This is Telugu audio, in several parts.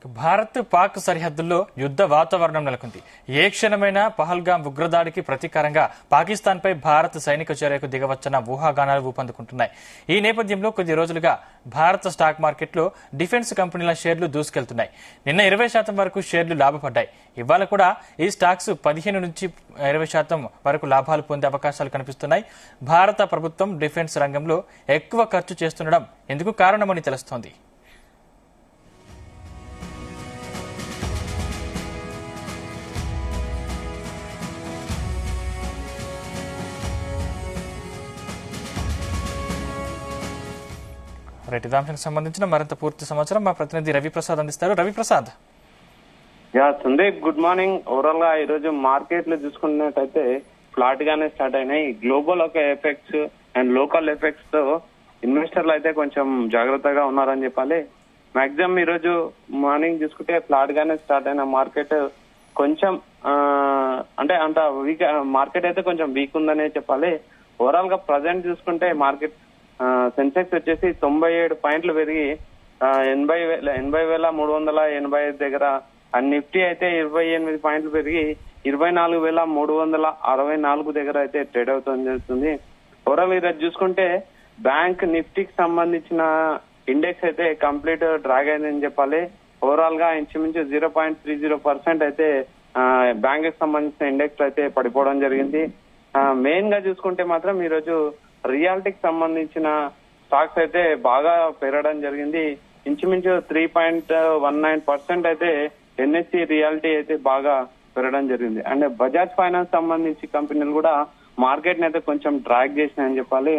భారత్ పాక్ సరిహద్దుల్లో యుద్ధ వాతావరణం నెలకొంది. ఏ క్షణమైనా పహల్గాం ఉగ్రదాడికి ప్రతీకారంగా పాకిస్తాన్పై భారత్ సైనిక చర్యకు దిగవచ్చన్న ఊహాగానాలు ఊపందుకుంటున్నాయి. ఈ నేపథ్యంలో కొద్ది రోజులుగా భారత స్టాక్ మార్కెట్లో డిఫెన్స్ కంపెనీల షేర్లు దూసుకెళ్తున్నాయి. నిన్న 20% వరకు షేర్లు లాభపడ్డాయి. ఇవాళ కూడా ఈ స్టాక్స్ 15 నుంచి 20% వరకు లాభాలు పొందే అవకాశాలు కనిపిస్తున్నాయి. భారత ప్రభుత్వం డిఫెన్స్ రంగంలో ఎక్కువ ఖర్చు చేస్తుండడం ఎందుకు కారణమని తెలుస్తోంది. ఇదే అంశానికి సంబంధించిన మరింత పూర్తి సమాచారం మా ప్రతినిధి రవిప్రసాద్ అందిస్తారు. Ravi Prasad. Sandeep, good morning. Overall గా ఈ రోజు మార్కెట్లు చూసుకున్నట్టయితే ఫ్లాట్ గానే స్టార్ట్ అయినాయి. Global effects and local effects తో ఇన్వెస్టర్లు అయితే కొంచెం జాగ్రత్తగా ఉన్నారని చెప్పాలి. మాక్సిమం ఈ రోజు మార్నింగ్ చూసుకుంటే ఫ్లాట్ గానే స్టార్ట్ అయిన మార్కెట్ కొంచెం అంటే అంత వీక్ మార్కెట్ అయితే కొంచెం వీక్ ఉందనే చెప్పాలి. ఓవరాల్ గా ప్రజెంట్ చూసుకుంటే మార్కెట్ సెన్సెక్స్ వచ్చేసి 97 పాయింట్లు పెరిగి 80,385 దగ్గర, నిఫ్టీ అయితే 28 పాయింట్లు పెరిగి 24,364 దగ్గర అయితే ట్రేడ్ అవుతుంది జరుగుతుంది. ఓవరాల్ ఈరోజు చూసుకుంటే బ్యాంక్ నిఫ్టీకి సంబంధించిన ఇండెక్స్ అయితే కంప్లీట్ డ్రాగ్ అయిందని చెప్పాలి. ఓవరాల్ గా ఇంచుమించు 0.30% అయితే బ్యాంక్ కి సంబంధించిన ఇండెక్స్ అయితే పడిపోవడం జరిగింది. మెయిన్ గా చూసుకుంటే మాత్రం ఈ రోజు రియాలిటీకి సంబంధించిన స్టాక్స్ అయితే బాగా పెరగడం జరిగింది. ఇంచుమించు 3.19% అయితే ఎన్ఎస్సి రియాలిటీ అయితే బాగా పెరగడం జరిగింది. అండ్ బజాజ్ ఫైనాన్స్ సంబంధించి కంపెనీలు కూడా మార్కెట్ ని అయితే కొంచెం డ్రాగ్ చేసినాయని చెప్పాలి.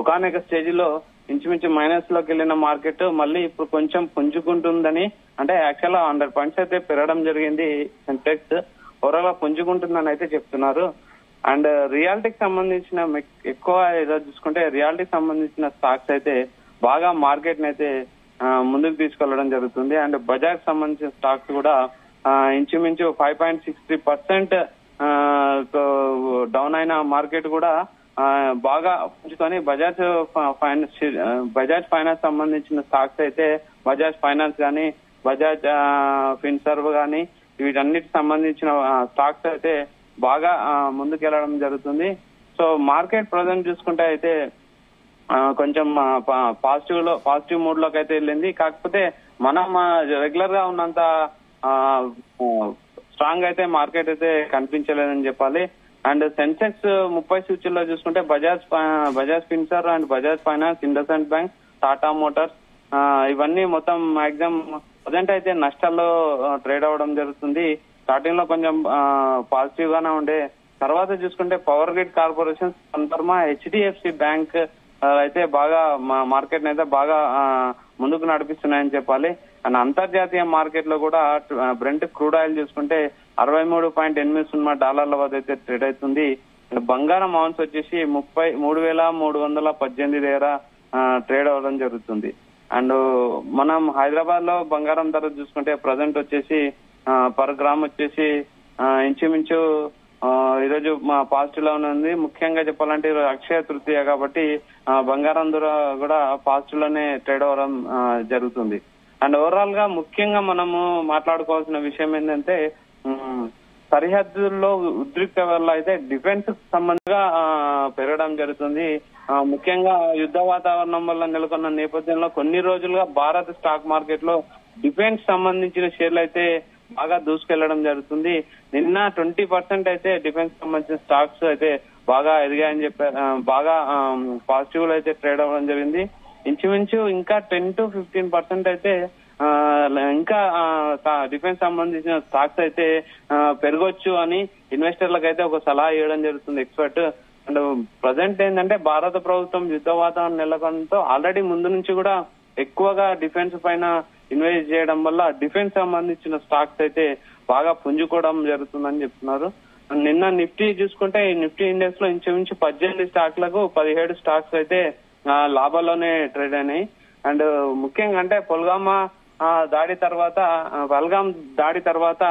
ఒకనొక స్టేజ్ లో ఇంచుమించు మైనస్ లోకి వెళ్లిన మార్కెట్ మళ్ళీ ఇప్పుడు కొంచెం పుంజుకుంటుందని, అంటే యాక్చువల్ 100 పాయింట్స్ అయితే పెరగడం జరిగింది సెన్సెక్స్. ఓవరాల్ గా పుంజుకుంటుందని అయితే చెప్తున్నారు. అండ్ రియాలిటీకి సంబంధించిన ఎక్కువ ఈరోజు చూసుకుంటే రియాలిటీకి సంబంధించిన స్టాక్స్ అయితే బాగా మార్కెట్ ని అయితే ముందుకు తీసుకెళ్లడం జరుగుతుంది. అండ్ బజాజ్ సంబంధించిన స్టాక్స్ కూడా ఇంచుమించు 5.63% డౌన్ అయిన మార్కెట్ కూడా బాగా పుంజుకొని బజాజ్ ఫైనాన్స్ సంబంధించిన స్టాక్స్ అయితే బజాజ్ ఫైనాన్స్ గానీ, బజాజ్ ఫిన్సర్వ్ గానీ వీటన్నిటికి సంబంధించిన స్టాక్స్ అయితే బాగా ముందుకెళ్లడం జరుగుతుంది. సో మార్కెట్ ప్రజెంట్ చూసుకుంటే అయితే కొంచెం పాజిటివ్ మూడ్ లోకి అయితే వెళ్ళింది. కాకపోతే మనం రెగ్యులర్ గా ఉన్నంత స్ట్రాంగ్ అయితే మార్కెట్ అయితే కనిపించలేదని చెప్పాలి. అండ్ సెన్సెక్స్ 30 సూచీల్లో చూసుకుంటే Bajaj Finserv and Bajaj Finance, IndusInd Bank, Tata Motors ఇవన్నీ మొత్తం మాక్సిమం ప్రజెంట్ అయితే నష్టాల్లో ట్రేడ్ అవ్వడం జరుగుతుంది. స్టార్టింగ్ లో కొంచెం పాజిటివ్ గానే ఉండే, తర్వాత చూసుకుంటే Power Grid Corporation, Sun Pharma, HDFC Bank అయితే బాగా మార్కెట్ అయితే బాగా ముందుకు నడిపిస్తున్నాయని చెప్పాలి. అండ్ అంతర్జాతీయ మార్కెట్ లో కూడా బ్రెంట్ క్రూడ్ ఆయిల్ చూసుకుంటే $63.80 వద్ద అయితే ట్రేడ్ అవుతుంది. బంగారం ఔన్స్ వచ్చేసి 33,318 దగ్గర ట్రేడ్ అవ్వడం జరుగుతుంది. అండ్ మనం హైదరాబాద్ లో బంగారం ధర చూసుకుంటే ప్రజెంట్ వచ్చేసి పర్ గ్రామ్ వచ్చేసి ఇంచుమించు ఈరోజు మా పాజిటివ్ లో ఉంది. ముఖ్యంగా చెప్పాలంటే అక్షయ తృతీయ కాబట్టి బంగారం ధర కూడా పాజిటివ్ లోనే ట్రేడ్ అవ్వడం జరుగుతుంది. అండ్ ఓవరాల్ గా ముఖ్యంగా మనము మాట్లాడుకోవాల్సిన విషయం ఏంటంటే సరిహద్దుల్లో ఉద్రిక్త వల్ల అయితే డిఫెన్స్ సంబంధంగా పెరగడం జరుగుతుంది. ముఖ్యంగా యుద్ధ వాతావరణం వల్ల నెలకొన్న నేపథ్యంలో కొన్ని రోజులుగా భారత స్టాక్ మార్కెట్ లో డిఫెన్స్ సంబంధించిన షేర్లు అయితే బాగా దూసుకెళ్లడం జరుగుతుంది. నిన్న 20% అయితే డిఫెన్స్ సంబంధించిన స్టాక్స్ అయితే బాగా ఎదిగాయని చెప్పారు. బాగా పాజిటివ్ లో అయితే ట్రేడ్ అవ్వడం జరిగింది. ఇంచుమించు ఇంకా 10 to 15% అయితే ఇంకా డిఫెన్స్ సంబంధించిన స్టాక్స్ అయితే పెరగొచ్చు అని ఇన్వెస్టర్లకు అయితే ఒక సలహా ఇవ్వడం జరుగుతుంది ఎక్స్పర్ట్. అండ్ ప్రజెంట్ ఏంటంటే భారత ప్రభుత్వం యుద్ధ వాతావరణం నెలకొనడంతో ఆల్రెడీ ముందు నుంచి కూడా ఎక్కువగా డిఫెన్స్ పైన ఇన్వెస్ట్ చేయడం వల్ల డిఫెన్స్ సంబంధించిన స్టాక్స్ అయితే బాగా పుంజుకోవడం జరుగుతుందని చెప్తున్నారు. నిన్న నిఫ్టీ చూసుకుంటే ఈ నిఫ్టీ ఇండెక్స్ లో ఇంచుమించు 18 స్టాక్లకు 17 స్టాక్స్ అయితే లాభాల్లోనే ట్రేడ్ అయినాయి. అండ్ ముఖ్యంగా అంటే పహల్గాం దాడి తర్వాత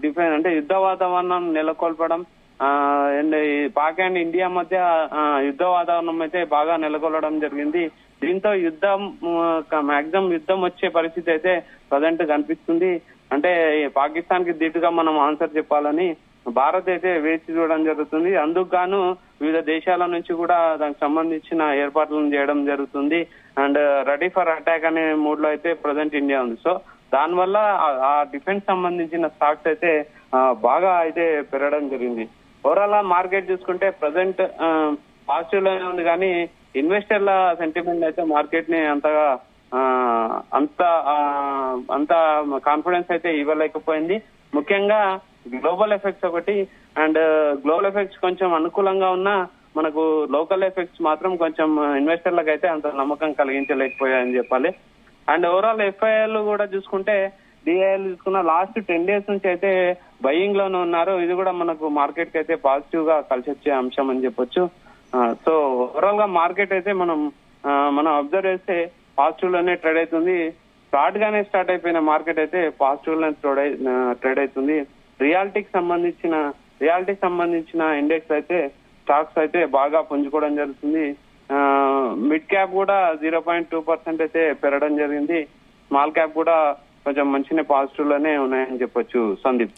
డిఫెన్స్ అంటే యుద్ధ వాతావరణం నెలకొల్పడం, అండ్ పాక్ అండ్ ఇండియా మధ్య యుద్ధ వాతావరణం అయితే బాగా నెలకొల్పడం జరిగింది. దీంతో యుద్ధం మాక్సిమం యుద్ధం వచ్చే పరిస్థితి అయితే ప్రజెంట్ కనిపిస్తుంది. అంటే పాకిస్తాన్ కి ధీటుగా మనం ఆన్సర్ చెప్పాలని భారత్ అయితే వేచి చూడడం జరుగుతుంది. అందుకు గాను వివిధ దేశాల నుంచి కూడా దానికి సంబంధించిన ఏర్పాట్లను చేయడం జరుగుతుంది. అండ్ రెడీ ఫర్ అటాక్ అనే మూడ్ లో అయితే ప్రజెంట్ ఇండియా ఉంది. సో దానివల్ల ఆ డిఫెన్స్ సంబంధించిన స్టాక్స్ అయితే బాగా అయితే పెరగడం జరిగింది. ఓవరాల్ మార్కెట్ చూసుకుంటే ప్రజెంట్ పాజిటివ్ లోనే ఉంది, కానీ ఇన్వెస్టర్ల సెంటిమెంట్ అయితే మార్కెట్ ని అంత కాన్ఫిడెన్స్ అయితే ఇవ్వలేకపోయింది. ముఖ్యంగా గ్లోబల్ ఎఫెక్ట్స్ ఒకటి, అండ్ గ్లోబల్ ఎఫెక్ట్స్ కొంచెం అనుకూలంగా ఉన్నా మనకు లోకల్ ఎఫెక్ట్స్ మాత్రం కొంచెం ఇన్వెస్టర్లకు అయితే అంత నమ్మకం కలిగించలేకపోయాయని చెప్పాలి. అండ్ ఓవరాల్ ఎఫ్ఐఎల్ కూడా చూసుకుంటే డిఐఎల్ చూసుకున్న లాస్ట్ 10 days నుంచి అయితే బయింగ్ లోనే ఉన్నారు. ఇది కూడా మనకు మార్కెట్ కి అయితే పాజిటివ్ గా కలిసి వచ్చే అంశం అని చెప్పొచ్చు. సో ఓవరాల్ గా మార్కెట్ అయితే మనం అబ్జర్వ్ చేస్తే పాజిటివ్ లోనే ట్రేడ్ అవుతుంది. ఫ్లాట్ గానే స్టార్ట్ అయిపోయిన మార్కెట్ అయితే పాజిటివ్ లోనే ట్రేడ్ అవుతుంది. రియాలిటీకి సంబంధించిన ఇండెక్స్ అయితే స్టాక్స్ అయితే బాగా పుంజుకోవడం జరుగుతుంది. మిడ్ క్యాప్ కూడా 0.2% అయితే పెరగడం జరిగింది. స్మాల్ క్యాప్ కూడా కొంచెం మంచిగా పాజిటివ్ లోనే ఉన్నాయని చెప్పొచ్చు. సందీప్.